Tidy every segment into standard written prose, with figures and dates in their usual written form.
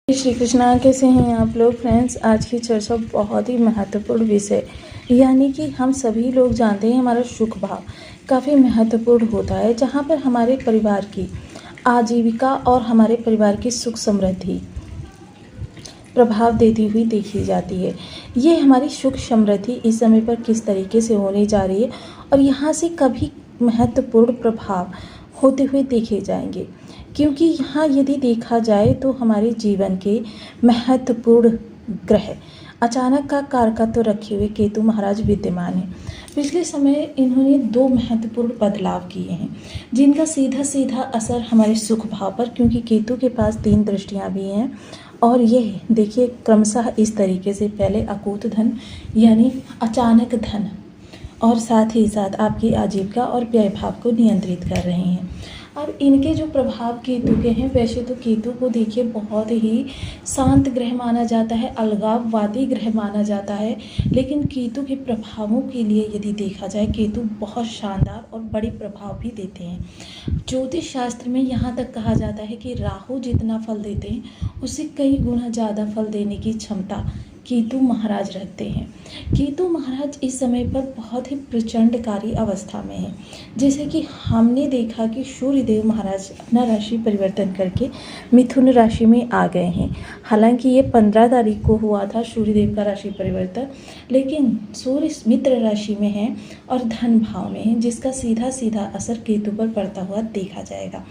श्री कृष्णा, कैसे हैं आप लोग फ्रेंड्स। आज की चर्चा बहुत ही महत्वपूर्ण विषय यानी कि हम सभी लोग जानते हैं हमारा सुख भाव काफ़ी महत्वपूर्ण होता है, जहाँ पर हमारे परिवार की आजीविका और हमारे परिवार की सुख समृद्धि प्रभाव देती हुई देखी जाती है। ये हमारी सुख समृद्धि इस समय पर किस तरीके से होने जा रही है और यहाँ से कभी महत्वपूर्ण प्रभाव होते हुए देखे जाएंगे, क्योंकि यहाँ यदि देखा जाए तो हमारे जीवन के महत्वपूर्ण ग्रह अचानक का कारकत्व रखे हुए केतु महाराज विद्यमान हैं। पिछले समय इन्होंने दो महत्वपूर्ण बदलाव किए हैं, जिनका सीधा सीधा असर हमारे सुख भाव पर, क्योंकि केतु के पास 3 दृष्टियाँ भी हैं और ये देखिए क्रमशः इस तरीके से पहले अकूत धन यानी अचानक धन और साथ ही साथ आपकी आजीविका और व्यय भाव को नियंत्रित कर रहे हैं। अब इनके जो प्रभाव केतु के हैं, वैसे तो केतु को देखिए बहुत ही शांत ग्रह माना जाता है, अलगाववादी ग्रह माना जाता है, लेकिन केतु के प्रभावों के लिए यदि देखा जाए केतु बहुत शानदार और बड़ी प्रभाव भी देते हैं। ज्योतिष शास्त्र में यहाँ तक कहा जाता है कि राहु जितना फल देते हैं उससे कई गुना ज़्यादा फल देने की क्षमता केतु महाराज रखते हैं। केतु महाराज इस समय पर बहुत ही प्रचंडकारी अवस्था में है। जैसे कि हमने देखा कि सूर्यदेव महाराज अपना राशि परिवर्तन करके मिथुन राशि में आ गए हैं। हालांकि ये 15 तारीख को हुआ था सूर्यदेव का राशि परिवर्तन, लेकिन सूर्य मित्र राशि में है और धन भाव में है, जिसका सीधा सीधा असर केतु पर पड़ता हुआ देखा जाएगा।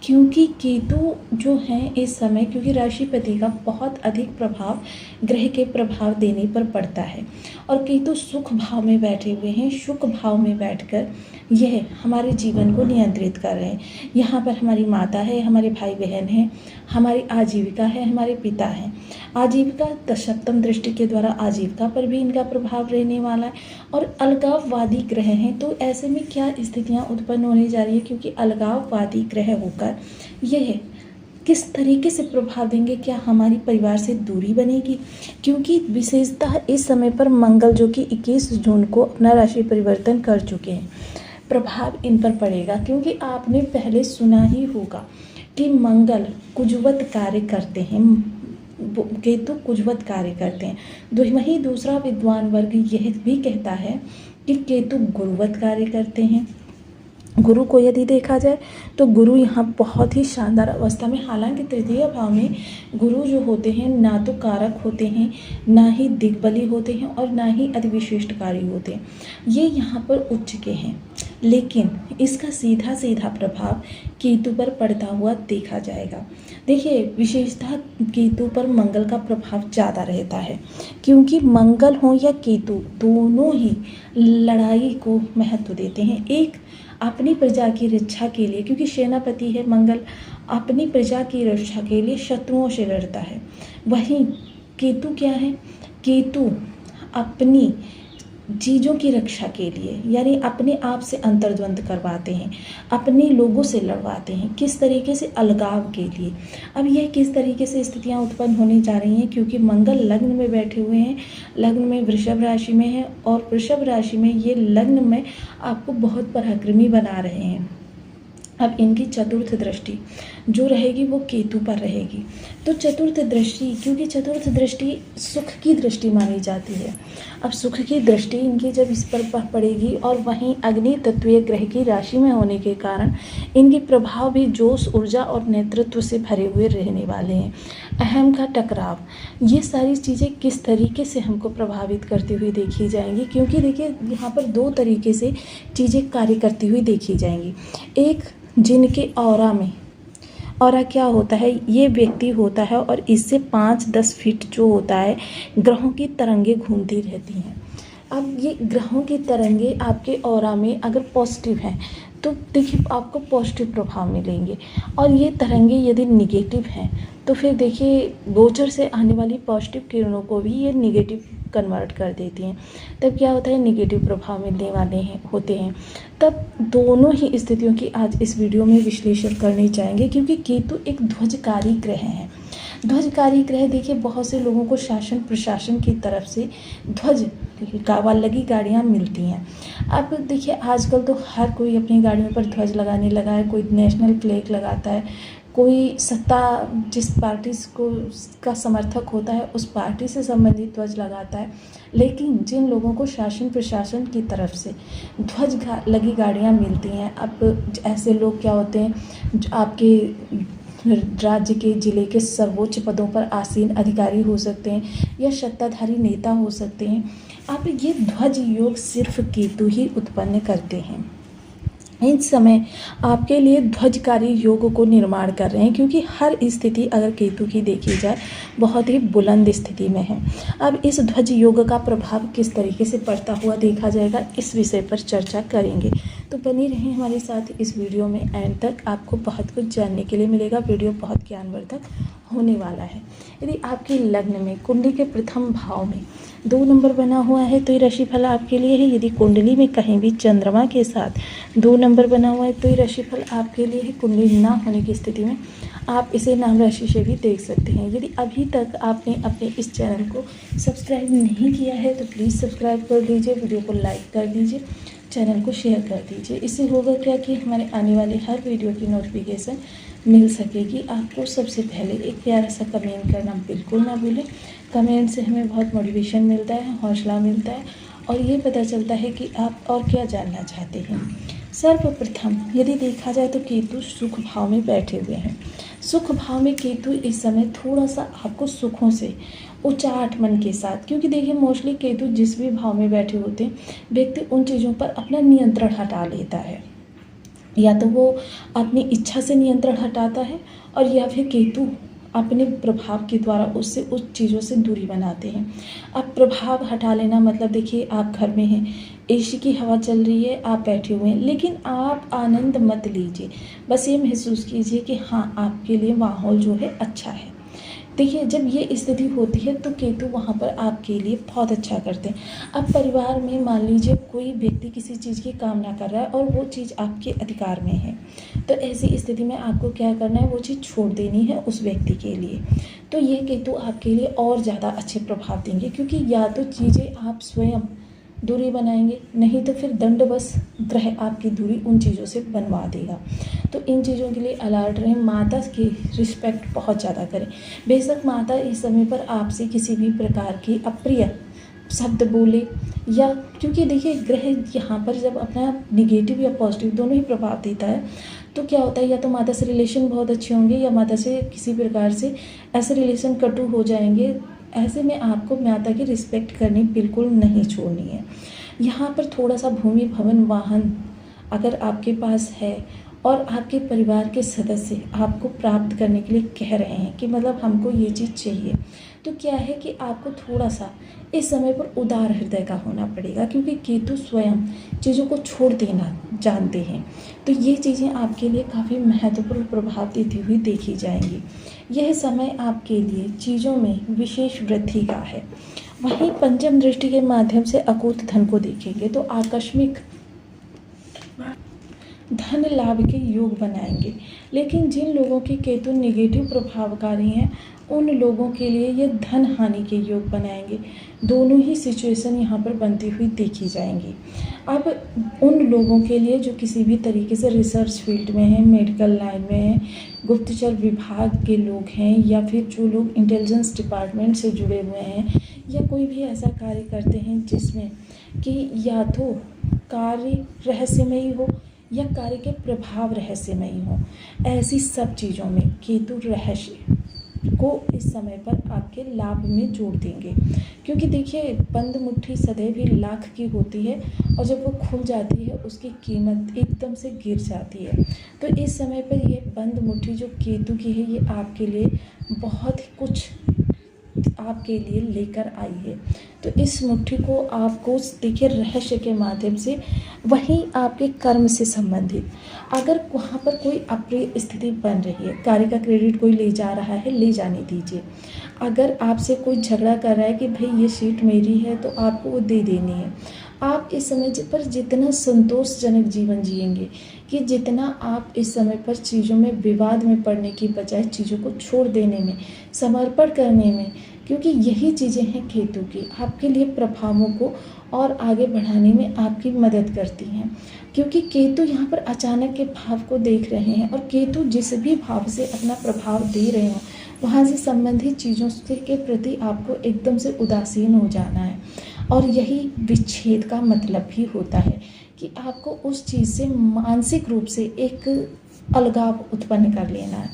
क्योंकि केतु जो हैं इस समय, क्योंकि राशिपति का बहुत अधिक प्रभाव ग्रह के प्रभाव देने पर पड़ता है और केतु सुख भाव में बैठे हुए हैं। सुख भाव में बैठकर यह हमारे जीवन को नियंत्रित कर रहे हैं। यहाँ पर हमारी माता है, हमारे भाई बहन हैं, हमारी आजीविका है, हमारे पिता हैं। आजीविका सप्तम दृष्टि के द्वारा आजीविका पर भी इनका प्रभाव रहने वाला है और अलगाववादी ग्रह हैं। तो ऐसे में क्या स्थितियाँ उत्पन्न होने जा रही है, क्योंकि अलगाववादी ग्रह होकर यह किस तरीके से प्रभाव देंगे, क्या हमारी परिवार से दूरी बनेगी, क्योंकि विशेषतः इस समय पर मंगल जो कि 21 जून को अपना राशि परिवर्तन कर चुके हैं, प्रभाव इन पर पड़ेगा। क्योंकि आपने पहले सुना ही होगा कि मंगल कुजवत कार्य करते हैं, केतु कुजवत कार्य करते हैं। वहीं दूसरा विद्वान वर्ग यह भी कहता है कि केतु गुरुवत कार्य करते हैं। गुरु को यदि देखा जाए तो गुरु यहाँ बहुत ही शानदार अवस्था में, हालांकि तृतीय भाव में गुरु जो होते हैं ना तो कारक होते हैं, ना ही दिग्बली होते हैं और ना ही अधिविशिष्टकारी होते हैं, ये यहाँ पर उच्च के हैं। लेकिन इसका सीधा सीधा प्रभाव केतु पर पड़ता हुआ देखा जाएगा। देखिए विशेषतः केतु पर मंगल का प्रभाव ज़्यादा रहता है, क्योंकि मंगल हो या केतु दोनों ही लड़ाई को महत्व देते हैं। एक अपनी प्रजा की रक्षा के लिए, क्योंकि सेनापति है मंगल, अपनी प्रजा की रक्षा के लिए शत्रुओं से लड़ता है। वहीं केतु क्या है, केतु अपनी चीज़ों की रक्षा के लिए यानी अपने आप से अंतर्द्वंद करवाते हैं, अपने लोगों से लड़वाते हैं। किस तरीके से, अलगाव के लिए। अब यह किस तरीके से स्थितियां उत्पन्न होने जा रही हैं, क्योंकि मंगल लग्न में बैठे हुए हैं, लग्न में वृषभ राशि में है और वृषभ राशि में ये लग्न में आपको बहुत पराक्रमी बना रहे हैं। अब इनकी चतुर्थ दृष्टि जो रहेगी वो केतु पर रहेगी। तो चतुर्थ दृष्टि, क्योंकि चतुर्थ दृष्टि सुख की दृष्टि मानी जाती है, अब सुख की दृष्टि इनकी जब इस पर पड़ेगी और वहीं अग्नि तत्वीय ग्रह की राशि में होने के कारण इनके प्रभाव भी जोश, ऊर्जा और नेतृत्व से भरे हुए रहने वाले हैं। अहम का टकराव, ये सारी चीज़ें किस तरीके से हमको प्रभावित करती हुई देखी जाएंगी, क्योंकि देखिए यहाँ पर 2 तरीके से चीज़ें कार्य करती हुई देखी जाएंगी। एक जिनके ऑरा में, ऑरा क्या होता है, ये व्यक्ति होता है और इससे 5-10 फीट जो होता है ग्रहों की तरंगे घूमती रहती हैं। अब ये ग्रहों की तरंगे आपके ऑरा में अगर पॉजिटिव हैं तो देखिए आपको पॉजिटिव प्रभाव मिलेंगे, और ये तरंगे यदि निगेटिव हैं तो फिर देखिए गोचर से आने वाली पॉजिटिव किरणों को भी ये निगेटिव कन्वर्ट कर देती हैं। तब क्या होता है, निगेटिव प्रभाव मिलने वाले होते हैं। तब दोनों ही स्थितियों की आज इस वीडियो में विश्लेषण करने चाहेंगे, क्योंकि केतु एक ध्वजकारी ग्रह है। ध्वजकारी ग्रह देखिए बहुत से लोगों को शासन प्रशासन की तरफ से ध्वज लगी गाड़ियाँ मिलती हैं। अब देखिए आजकल तो हर कोई अपनी गाड़ियों पर ध्वज लगाने लगा है, कोई नेशनल फ्लैग लगाता है, कोई सत्ता जिस पार्टी को का समर्थक होता है उस पार्टी से संबंधित ध्वज लगाता है। लेकिन जिन लोगों को शासन प्रशासन की तरफ से ध्वज लगी गाड़ियाँ मिलती हैं, अब ऐसे लोग क्या होते हैं जो आपके राज्य के ज़िले के सर्वोच्च पदों पर आसीन अधिकारी हो सकते हैं या सत्ताधारी नेता हो सकते हैं। अब ये ध्वज योग सिर्फ केतु ही उत्पन्न करते हैं। इस समय आपके लिए ध्वजकारी योग को निर्माण कर रहे हैं, क्योंकि हर स्थिति अगर केतु की देखी जाए बहुत ही बुलंद स्थिति में है। अब इस ध्वज योग का प्रभाव किस तरीके से पड़ता हुआ देखा जाएगा, इस विषय पर चर्चा करेंगे। तो बनी रहें हमारे साथ इस वीडियो में, एंड तक आपको बहुत कुछ जानने के लिए मिलेगा। वीडियो बहुत ज्ञानवर्धक होने वाला है। यदि आपके लग्न में कुंडली के प्रथम भाव में 2 नंबर बना हुआ है तो ये राशिफल आपके लिए है। यदि कुंडली में कहीं भी चंद्रमा के साथ 2 नंबर बना हुआ है तो ये राशिफल आपके लिए है। कुंडली ना होने की स्थिति में आप इसे नाम राशि से भी देख सकते हैं। यदि अभी तक आपने अपने इस चैनल को सब्सक्राइब नहीं किया है तो प्लीज़ सब्सक्राइब कर दीजिए, वीडियो को लाइक कर दीजिए, चैनल को शेयर कर दीजिए। इससे होगा क्या कि हमारे आने वाले हर वीडियो की नोटिफिकेशन मिल सकेगी आपको सबसे पहले। एक प्यारा सा कमेंट करना बिल्कुल ना भूलें। कमेंट से हमें बहुत मोटिवेशन मिलता है, हौसला मिलता है और ये पता चलता है कि आप और क्या जानना चाहते हैं। सर्वप्रथम यदि देखा जाए तो केतु सुख भाव में बैठे हुए हैं। सुख भाव में केतु इस समय थोड़ा सा आपको सुखों से उचाट मन के साथ, क्योंकि देखिए मोस्टली केतु जिस भी भाव में बैठे होते हैं व्यक्ति उन चीज़ों पर अपना नियंत्रण हटा लेता है, या तो वो अपनी इच्छा से नियंत्रण हटाता है और या फिर केतु अपने प्रभाव के द्वारा उससे उस चीज़ों से दूरी बनाते हैं। अब प्रभाव हटा लेना मतलब देखिए आप घर में हैं, एसी की हवा चल रही है, आप बैठे हुए हैं, लेकिन आप आनंद मत लीजिए। बस ये महसूस कीजिए कि हाँ आपके लिए माहौल जो है अच्छा है। देखिए जब ये स्थिति होती है तो केतु वहाँ पर आपके लिए बहुत अच्छा करते हैं। अब परिवार में मान लीजिए कोई व्यक्ति किसी चीज़ की कामना कर रहा है और वो चीज़ आपके अधिकार में है, तो ऐसी स्थिति में आपको क्या करना है, वो चीज़ छोड़ देनी है उस व्यक्ति के लिए। तो ये केतु आपके लिए और ज़्यादा अच्छे प्रभाव देंगे, क्योंकि या तो चीज़ें आप स्वयं दूरी बनाएंगे, नहीं तो फिर दंडवश ग्रह आपकी दूरी उन चीज़ों से बनवा देगा। तो इन चीज़ों के लिए अलर्ट रहें। माता की रिस्पेक्ट बहुत ज़्यादा करें। बेशक माता इस समय पर आपसे किसी भी प्रकार की अप्रिय शब्द बोले, या क्योंकि देखिए ग्रह यहाँ पर जब अपना निगेटिव या पॉजिटिव दोनों ही प्रभाव देता है तो क्या होता है, या तो माता से रिलेशन बहुत अच्छे होंगे या माता से किसी प्रकार से ऐसे रिलेशन कटु हो जाएंगे। ऐसे में आपको माता की रिस्पेक्ट करनी बिल्कुल नहीं छोड़नी है। यहाँ पर थोड़ा सा भूमि भवन वाहन अगर आपके पास है और आपके परिवार के सदस्य आपको प्राप्त करने के लिए कह रहे हैं कि मतलब हमको ये चीज़ चाहिए, तो क्या है कि आपको थोड़ा सा इस समय पर उदार हृदय का होना पड़ेगा, क्योंकि केतु स्वयं चीज़ों को छोड़ देना जानते हैं। तो ये चीज़ें आपके लिए काफ़ी महत्वपूर्ण प्रभाव देती हुई देखी जाएंगी। यह समय आपके लिए चीज़ों में विशेष वृद्धि का है। वहीं पंचम दृष्टि के माध्यम से अकूत धन को देखेंगे तो आकस्मिक धन लाभ के योग बनाएंगे। लेकिन जिन लोगों के केतु नेगेटिव प्रभावकारी हैं उन लोगों के लिए ये धन हानि के योग बनाएंगे। दोनों ही सिचुएशन यहाँ पर बनती हुई देखी जाएंगी। अब उन लोगों के लिए जो किसी भी तरीके से रिसर्च फील्ड में हैं, मेडिकल लाइन में हैं, गुप्तचर विभाग के लोग हैं, या फिर जो लोग इंटेलिजेंस डिपार्टमेंट से जुड़े हुए हैं, या कोई भी ऐसा कार्य करते हैं जिसमें कि या तो कार्य रहस्यमयी हो या कार्य के प्रभाव रहस्यमयी हो, ऐसी सब चीज़ों में केतु रहस्य को इस समय पर आपके लाभ में जोड़ देंगे। क्योंकि देखिए बंद मुट्ठी सदैव ही लाख की होती है और जब वो खुल जाती है उसकी कीमत एकदम से गिर जाती है। तो इस समय पर ये बंद मुट्ठी जो केतु की है ये आपके लिए बहुत कुछ आपके लिए लेकर आई है। तो इस मुट्ठी को आपको देखिए रहस्य के माध्यम से, वहीं आपके कर्म से संबंधित अगर वहाँ पर कोई अप्रिय स्थिति बन रही है, कार्य का क्रेडिट कोई ले जा रहा है, ले जाने दीजिए। अगर आपसे कोई झगड़ा कर रहा है कि भाई ये सीट मेरी है तो आपको वो दे देनी है, आप इस समय पर जितना संतोषजनक जीवन जिएंगे कि जितना आप इस समय पर चीज़ों में विवाद में पड़ने की बजाय चीज़ों को छोड़ देने में, समर्पण करने में, क्योंकि यही चीज़ें हैं केतु की, आपके लिए प्रभावों को और आगे बढ़ाने में आपकी मदद करती हैं, क्योंकि केतु यहाँ पर अचानक के भाव को देख रहे हैं और केतु जिस भी भाव से अपना प्रभाव दे रहे हों वहाँ से संबंधित चीज़ों के प्रति आपको एकदम से उदासीन हो जाना है। और यही विच्छेद का मतलब भी होता है कि आपको उस चीज़ से मानसिक रूप से एक अलगाव उत्पन्न कर लेना है।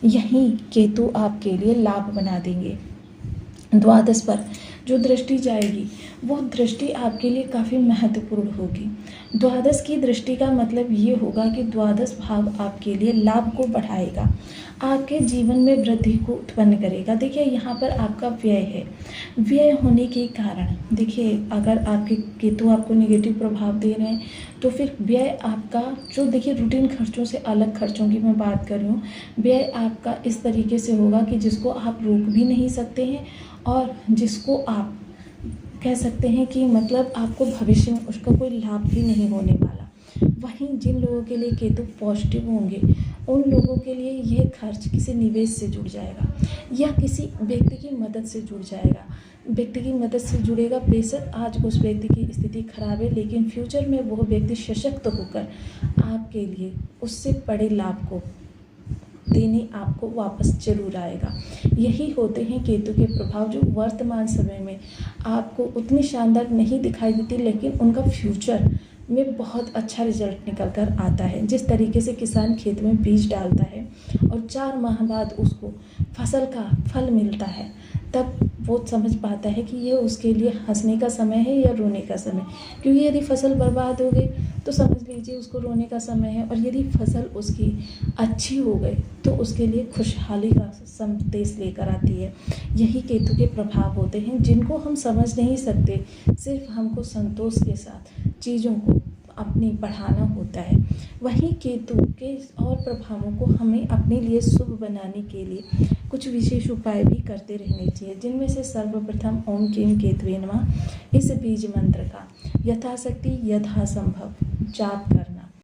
यहीं केतु आपके लिए लाभ बना देंगे। द्वादश पर जो दृष्टि जाएगी वो दृष्टि आपके लिए काफ़ी महत्वपूर्ण होगी। द्वादश की दृष्टि का मतलब ये होगा कि द्वादश भाव आपके लिए लाभ को बढ़ाएगा, आपके जीवन में वृद्धि को उत्पन्न करेगा। देखिए यहाँ पर आपका व्यय है, व्यय होने के कारण देखिए अगर आपके केतु आपको नेगेटिव प्रभाव दे रहे हैं तो फिर व्यय आपका जो देखिए रूटीन खर्चों से अलग खर्चों की मैं बात कर रही हूँ, व्यय आपका इस तरीके से होगा कि जिसको आप रोक भी नहीं सकते हैं और जिसको आप कह सकते हैं कि मतलब आपको भविष्य में उसका कोई लाभ भी नहीं होने वाला। वहीं जिन लोगों के लिए केतु पॉजिटिव होंगे उन लोगों के लिए यह खर्च किसी निवेश से जुड़ जाएगा या किसी व्यक्ति की मदद से जुड़ जाएगा। व्यक्ति की मदद से जुड़ेगा, बेशक आज उस व्यक्ति की स्थिति खराब है लेकिन फ्यूचर में वो व्यक्ति सशक्त होकर आपके लिए उससे बड़े लाभ को देने आपको वापस जरूर आएगा। यही होते हैं केतु के प्रभाव जो वर्तमान समय में आपको उतनी शानदार नहीं दिखाई देती लेकिन उनका फ्यूचर में बहुत अच्छा रिजल्ट निकल कर आता है। जिस तरीके से किसान खेत में बीज डालता है और 4 माह बाद उसको फसल का फल मिलता है, तब वो समझ पाता है कि ये उसके लिए हंसने का समय है या रोने का समय। क्योंकि यदि फसल बर्बाद हो गई तो समझ लीजिए उसको रोने का समय है, और यदि फसल उसकी अच्छी हो गई तो उसके लिए खुशहाली का संदेश लेकर आती है। यही केतु के प्रभाव होते हैं जिनको हम समझ नहीं सकते, सिर्फ हमको संतोष के साथ चीज़ों को अपनी बढ़ाना होता है। वहीं केतु के और प्रभावों को हमें अपने लिए शुभ बनाने के लिए कुछ विशेष उपाय भी करते रहने चाहिए, जिनमें से सर्वप्रथम ओम क्लीं केतवे नमः इस बीज मंत्र का यथाशक्ति यथासंभव जाप कर